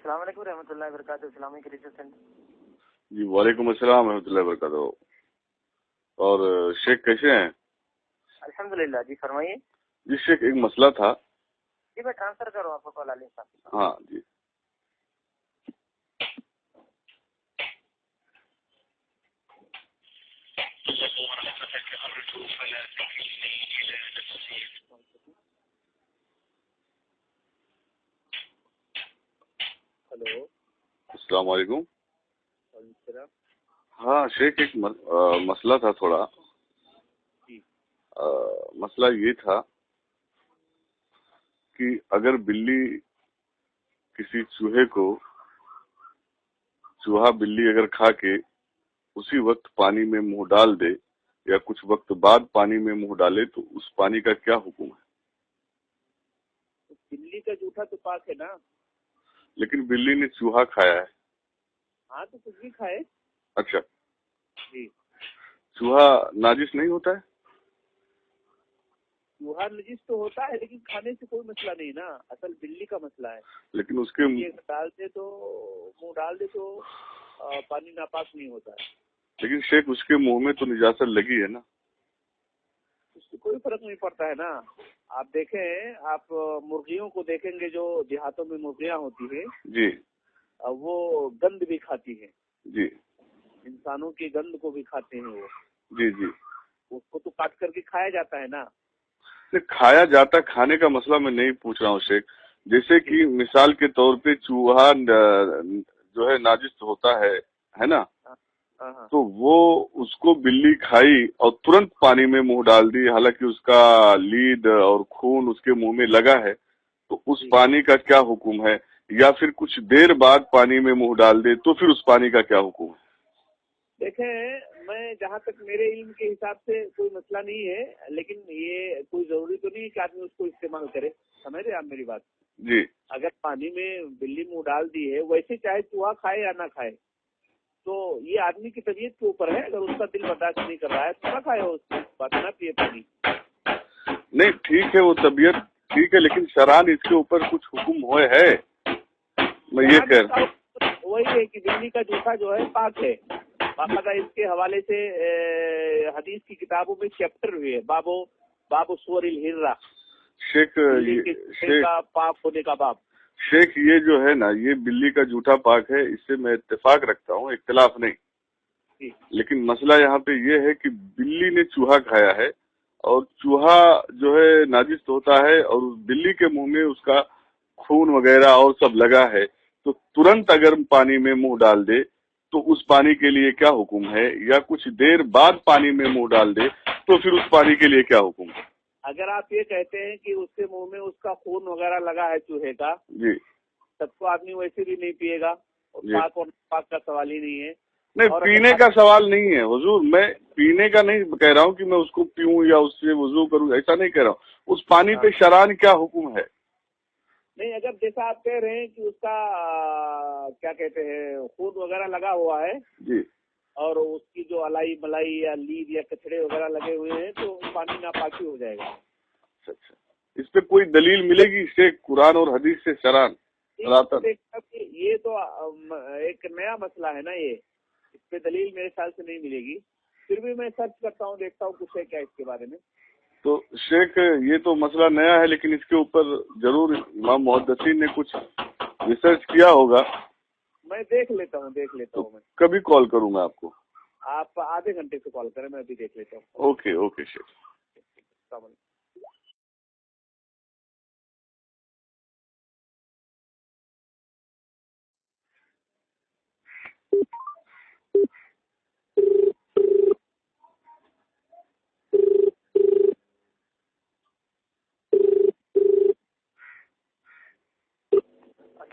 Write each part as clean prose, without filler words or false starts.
السلام علیکم رحمۃ اللہ وبرکاتہ. اسلامی کرکٹ سینٹر. جی وعلیکم السلام ورحمۃ اللہ وبرکاتہ. اور شیخ کیسے ہیں؟ الحمدللہ. جی فرمائیے. جی شیخ ایک مسئلہ تھا. جی میں ٹرانسفر کروں آپ کو کال علی صاحب. ہاں جی. ہلو. السلام علیکم. وعلیکم السلام. ہاں شیخ ایک مسئلہ تھا تھوڑا. جی. مسئلہ یہ تھا کہ اگر بلی کسی چوہا بلی اگر کھا کے اسی وقت پانی میں منہ ڈال دے یا کچھ وقت بعد پانی میں منہ ڈالے تو اس پانی کا کیا حکم ہے؟ بلی کا جوٹا تو پاک ہے نا. لیکن بلی نے چوہا کھایا ہے. ہاں تو کچھ بھی کھائے. اچھا. جی. چوہا ناجس نہیں ہوتا ہے؟ چوہا نجس تو ہوتا ہے لیکن کھانے سے کوئی مسئلہ نہیں نا. اصل بلی کا مسئلہ ہے. لیکن اس کے منہ ڈال دے تو پانی ناپاک نہیں ہوتا ہے. لیکن شیخ اس کے منہ میں تو نجاست لگی ہے نا. اس سے کوئی فرق نہیں پڑتا ہے نا. آپ دیکھیں, آپ مرغیوں کو دیکھیں گے جو دیہاتوں میں مرغیاں ہوتی ہیں. جی. وہ گند بھی کھاتی ہیں. جی. انسانوں کی گند کو بھی کھاتے ہیں وہ. جی جی. اس کو تو کاٹ کر کے کھایا جاتا ہے نا. کھایا جاتا, کھانے کا مسئلہ میں نہیں پوچھ رہا ہوں شیخ. جیسے کہ مثال کے طور پہ چوہا جو ہے ناجس ہوتا ہے نا, تو وہ اس کو بلی کھائی اور ترنت پانی میں منہ ڈال دی, حالانکہ اس کا لید اور خون اس کے منہ میں لگا ہے, تو اس پانی کا کیا حکم ہے؟ یا پھر کچھ دیر بعد پانی میں منہ ڈال دے تو پھر اس پانی کا کیا حکم ہے؟ دیکھیں, میں جہاں تک میرے علم کے حساب سے کوئی مسئلہ نہیں ہے, لیکن یہ کوئی ضروری تو نہیں ہے کہ آدمی اس کو استعمال کرے. سمجھ رہے آپ میری بات؟ جی. اگر پانی میں بلی منہ ڈال دی ہے, ویسے چاہے چوہا کھائے یا نہ کھائے, تو یہ آدمی کی طبیعت کے اوپر ہے. اگر اس کا دل برداشت نہیں کر رہا ہے تو نہ کھائے, اس کو بات نہ پیے پانی. نہیں ٹھیک ہے, وہ طبیعت ٹھیک ہے, لیکن شران اس کے اوپر کچھ حکم ہوئے ہے. میں یہ کہہ رہا ہوں وہی ہے کہ بلی کا جوٹا جو ہے پاک ہے. باقاعدہ اس کے حوالے سے حدیث کی کتابوں میں چیپٹر ہوئے, باب سور الہرہ, شیخ کا پاک ہونے کا باب. شیخ یہ جو ہے نا, یہ بلی کا جوٹا پاک ہے, اس سے میں اتفاق رکھتا ہوں, اختلاف نہیں. لیکن مسئلہ یہاں پہ یہ ہے کہ بلی نے چوہا کھایا ہے اور چوہا جو ہے ناجس ہوتا ہے, اور بلی کے منہ میں اس کا خون وغیرہ اور سب لگا ہے, تو ترنت اگر پانی میں منہ ڈال دے تو اس پانی کے لیے کیا حکم ہے؟ یا کچھ دیر بعد پانی میں منہ ڈال دے تو پھر اس پانی کے لیے کیا حکم ہے؟ اگر آپ یہ کہتے ہیں کہ اس کے منہ میں اس کا خون وغیرہ لگا ہے چوہے کا, جی, تب تو آدمی ویسے بھی نہیں پیے گا. پاک اور پاک کا سوال ہی نہیں ہے. نہیں, پینے کا سوال نہیں ہے حضور. میں پینے کا نہیں کہہ رہا ہوں کہ میں اس کو پیوں یا اس سے وضو کروں, ایسا نہیں کہہ رہا ہوں. اس پانی پہ شران کیا حکم ہے؟ نہیں, اگر جیسا آپ کہہ رہے ہیں کہ اس کا کیا کہتے ہیں خون وغیرہ لگا ہوا ہے, جی, اور اس کی جو الائی ملائی یا لید یا کچڑے وغیرہ لگے ہوئے ہیں, تو پانی ناپاکی ہو جائے گا. اچھا, اس پہ کوئی دلیل ملے گی سے قرآن اور حدیث سے شران؟ یہ تو ایک نیا مسئلہ ہے نا, یہ اس پہ دلیل میرے خیال سے نہیں ملے گی. پھر بھی میں سرچ کرتا ہوں, دیکھتا ہوں کچھ ہے کیا اس کے بارے میں. تو شیخ یہ تو مسئلہ نیا ہے, لیکن اس کے اوپر ضرور امام محدثین نے کچھ ریسرچ کیا ہوگا. میں دیکھ لیتا ہوں میں کبھی کال کروں میں آپ کو. آپ آدھے گھنٹے سے کال کریں, میں ابھی دیکھ لیتا ہوں. اوکے شیخ. السلام علیکم.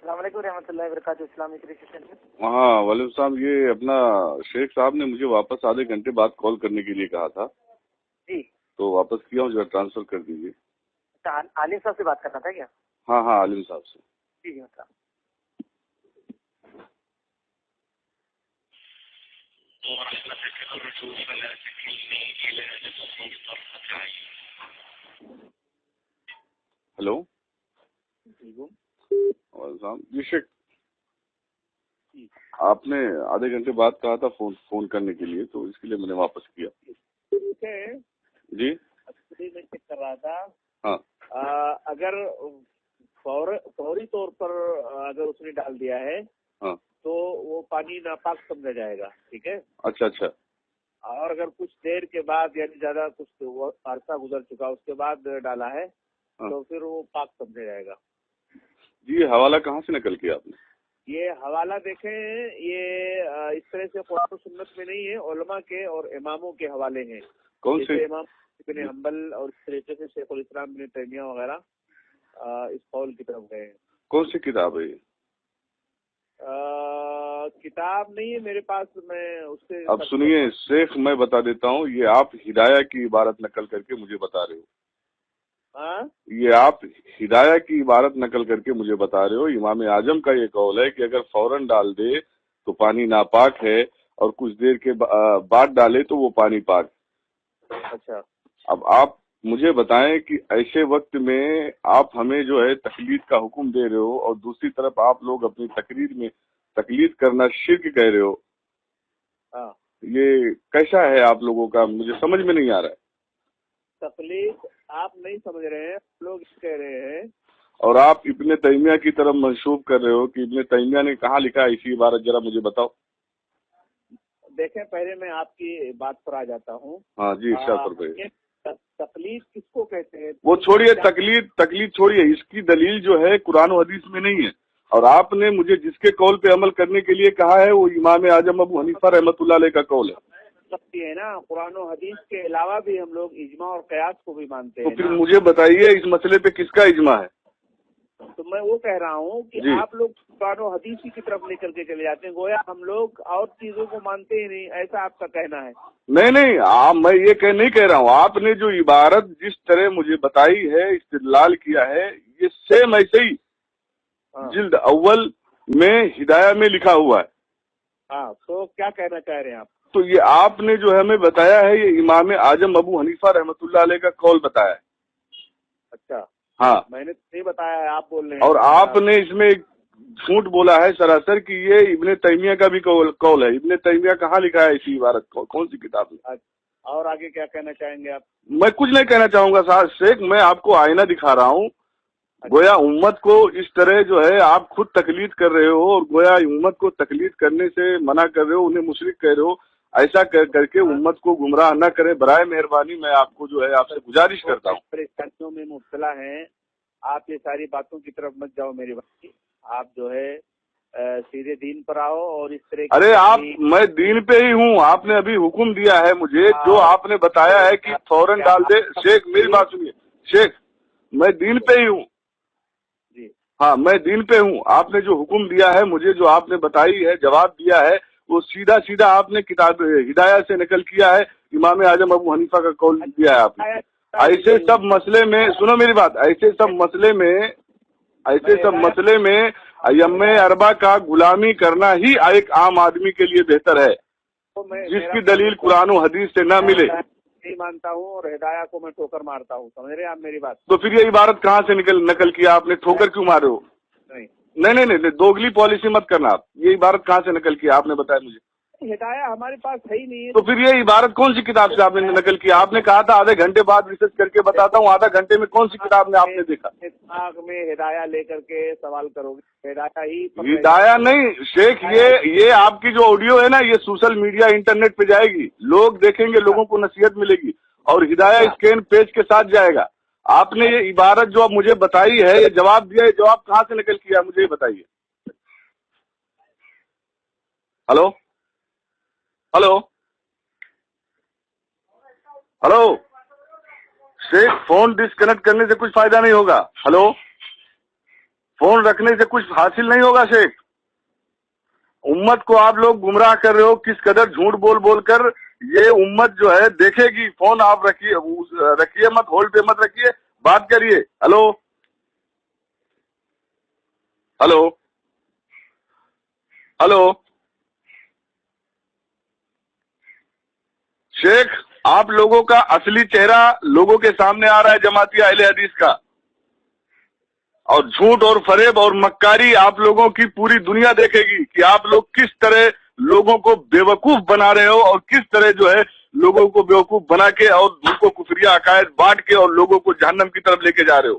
السلام علیکم رحمۃ اللہ وبرکاتہ. اسلامی کرکٹ سینٹر. ہاں وعلیکم السلام. یہ اپنا شیخ صاحب نے مجھے واپس آدھے گھنٹے بعد کال کرنے کے لیے کہا تھا. جی, تو واپس کیا ہوں, جو ٹرانسفر کر دیجیے. عالم صاحب سے بات کرنا تھا کیا؟ ہاں عالم صاحب سے. جی مطلب. ہلو. جی شیخ. آپ نے آدھے گھنٹے بعد کہا تھا فون کرنے کے لیے، تو اس کے لیے میں نے واپس کیا. جی میں چیک کر رہا تھا. ہاں اگر فوری طور پر اگر اس نے ڈال دیا ہے ہاں تو وہ پانی ناپاک سمجھا جائے گا. ٹھیک ہے. اچھا. اور اگر کچھ دیر کے بعد یعنی زیادہ کچھ عرصہ گزر چکا اس کے بعد ڈالا ہے تو پھر وہ پاک سمجھا جائے گا. جی حوالہ کہاں سے نقل کیا آپ نے؟ یہ حوالہ دیکھیں، یہ اس طرح سے قرآن و سنت میں نہیں ہے، علماء کے اور اماموں کے حوالے ہیں. کون سے؟ امام ابن حنبل اور اس طریقے سے شیخ الاسلام ابن تیمیہ وغیرہ اس قول کی طرف گئے ہیں. کون سی کتاب ہے یہ؟ کتاب نہیں ہے میرے پاس، میں اس سے. اب سنیے شیخ، میں بتا دیتا ہوں، یہ آپ ہدایہ کی عبارت نقل کر کے مجھے بتا رہے ہو. ہاں یہ آپ ہدایہ کی عبارت نقل کر کے مجھے بتا رہے ہو. امام اعظم کا یہ قول ہے کہ اگر فوراً ڈال دے تو پانی ناپاک ہے، اور کچھ دیر کے بعد ڈالے تو وہ پانی پاک. اچھا. اب آپ مجھے بتائیں کہ ایسے وقت میں آپ ہمیں جو ہے تقلید کا حکم دے رہے ہو، اور دوسری طرف آپ لوگ اپنی تقریر میں تقلید کرنا شرک کہہ رہے ہو. ہاں یہ کیسا ہے آپ لوگوں کا؟ مجھے سمجھ میں نہیں آ رہا ہے. تقلید آپ نہیں سمجھ رہے ہیں، لوگ کہہ رہے ہیں. اور آپ ابن تیمیہ کی طرف منسوب کر رہے ہو کہ ابن تیمیہ نے کہاں لکھا ہے اسی عبارت، ذرا مجھے بتاؤ. دیکھیں پہلے میں آپ کی بات پر آ جاتا ہوں. ہاں جی ارشاد فرمائیے. تقلید کس کو کہتے ہیں؟ وہ چھوڑیے، تقلید چھوڑیے. اس کی دلیل جو ہے قرآن و حدیث میں نہیں ہے، اور آپ نے مجھے جس کے قول پہ عمل کرنے کے لیے کہا ہے وہ امام اعظم ابو حنیفہ رحمۃ اللہ علیہ کا قول ہے. سکتی ہے نا، قرآن و حدیث کے علاوہ بھی ہم لوگ اجماع اور قیاس کو بھی مانتے ہیں. تو پھر مجھے بتائیے اس مسئلے پہ کس کا اجماع ہے؟ تو میں وہ کہہ رہا ہوں کہ جی. آپ لوگ قرآن و حدیث کی طرف لے کر کے چلے جاتے ہیں، گویا ہم لوگ اور چیزوں کو مانتے ہی نہیں، ایسا آپ کا کہنا ہے. نہیں، میں یہ نہیں کہہ رہا ہوں. آپ نے جو عبارت جس طرح مجھے بتائی ہے، استدلال کیا ہے، یہ سیم ایسے ہی جلد اول میں ہدایہ میں لکھا ہوا ہے. ہاں تو کیا کہنا چاہ رہے ہیں آپ؟ تو یہ آپ نے جو ہمیں بتایا ہے یہ امام اعظم ابو حنیفہ رحمۃ اللہ علیہ کا قول بتایا ہے. اچھا. ہاں میں نے نہیں بتایا ہے، آپ بول رہے ہیں. اور آپ نے اس میں ایک جھوٹ بولا ہے سراسر کہ یہ ابن تیمیہ کا بھی قول ہے. ابن تیمیہ کہاں لکھا ہے اسی عبارت کو؟ کون سی کتاب میں؟ اور آگے کیا کہنا چاہیں گے آپ؟ میں کچھ نہیں کہنا چاہوں گا صاحب شیخ، میں آپ کو آئینہ دکھا رہا ہوں. گویا امت کو اس طرح جو ہے آپ خود تقلید کر رہے ہو، اور گویا امت کو تقلید کرنے سے منع کر رہے ہو، انہیں مشرک کہہ رہے ہو. ایسا کر کے امت کو گمراہ نہ کرے. برائے مہربانی میں آپ کو جو ہے آپ سے گزارش کرتا ہوں. پریشانیوں میں مبتلا ہیں آپ، یہ ساری باتوں کی طرف مت جاؤ میری بھائی. آپ جو ہے سیدھے دین پر آؤ. اور اس طرح ارے میں دین پہ ہی ہوں. آپ نے ابھی حکم دیا ہے مجھے، جو آپ نے بتایا ہے کہ فوراً ڈال دے. شیخ میری بات سنیے شیخ، میں دین پہ ہی ہوں. جی ہاں میں دین پہ ہوں. آپ نے جو حکم دیا ہے مجھے، جو آپ نے بتائی ہے، جواب دیا ہے، وہ سیدھا آپ نے کتاب ہدایہ سے نقل کیا ہے. امام اعظم ابو حنیفہ کا قول دیا ہے آپ نے. ایسے سب مسئلے میں سنو میری بات، ایسے سب مسئلے میں ائمہ اربعہ کا غلامی کرنا ہی ایک عام آدمی کے لیے بہتر ہے، جس کی دلیل قرآن و حدیث سے نہ ملے. نہیں مانتا ہوں اور ہدایہ کو میں ٹھوکر مارتا ہوں. سمجھ رہے ہیں آپ میری بات؟ تو پھر یہ عبارت کہاں سے نقل کیا آپ نے؟ ٹھوکر کیوں مار رہے ہو؟ نہیں، دوگلی پالیسی مت کرنا آپ. یہ عبارت کہاں سے نقل کیا آپ نے بتایا مجھے؟ ہدایہ ہمارے پاس ہے ہی نہیں ہے. تو پھر یہ عبارت کون سی کتاب سے آپ نے نقل کیا؟ آپ نے کہا تھا آدھے گھنٹے بعد ریسرچ کر کے بتاتا ہوں. آدھا گھنٹے میں کون سی کتاب میں آپ نے دیکھا؟ دماغ میں ہدایہ لے کر کے سوال کرو گے، ہدایہ نہیں شیخ. یہ آپ کی جو آڈیو ہے نا، یہ سوشل میڈیا انٹرنیٹ پہ جائے گی، لوگ دیکھیں گے، لوگوں کو نصیحت ملے گی، اور ہدایہ اسکین پیج کے ساتھ جائے گا. آپ نے یہ عبارت جو اب مجھے بتائی ہے، یہ جواب دیا ہے، جواب کہاں سے نکل کیا مجھے یہ بتائیے. ہلو شیخ، فون ڈسکنیکٹ کرنے سے کچھ فائدہ نہیں ہوگا. ہلو، فون رکھنے سے کچھ حاصل نہیں ہوگا شیخ. امت کو آپ لوگ گمراہ کر رہے ہو کس قدر جھوٹ بول کر. یہ امت جو ہے دیکھے گی. فون آپ رکھیے مت، ہولڈ پہ مت رکھیے، بات کریے. ہلو شیخ، آپ لوگوں کا اصلی چہرہ لوگوں کے سامنے آ رہا ہے، جماعتی اہل حدیث کا. اور جھوٹ اور فریب اور مکاری آپ لوگوں کی پوری دنیا دیکھے گی کہ آپ لوگ کس طرح لوگوں کو بیوقوف بنا رہے ہو اور کس طرح جو ہے لوگوں کو بیوقوف بنا کے اور ان کو کفریہ عقائد بانٹ کے اور لوگوں کو جہنم کی طرف لے کے جا رہے ہو.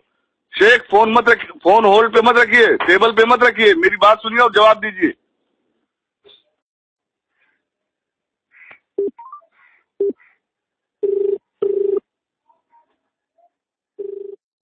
شیخ فون مت رکھیے, فون ہولڈ پہ مت رکھیے, ٹیبل پہ مت رکھیے, میری بات سنیے اور جواب دیجیے.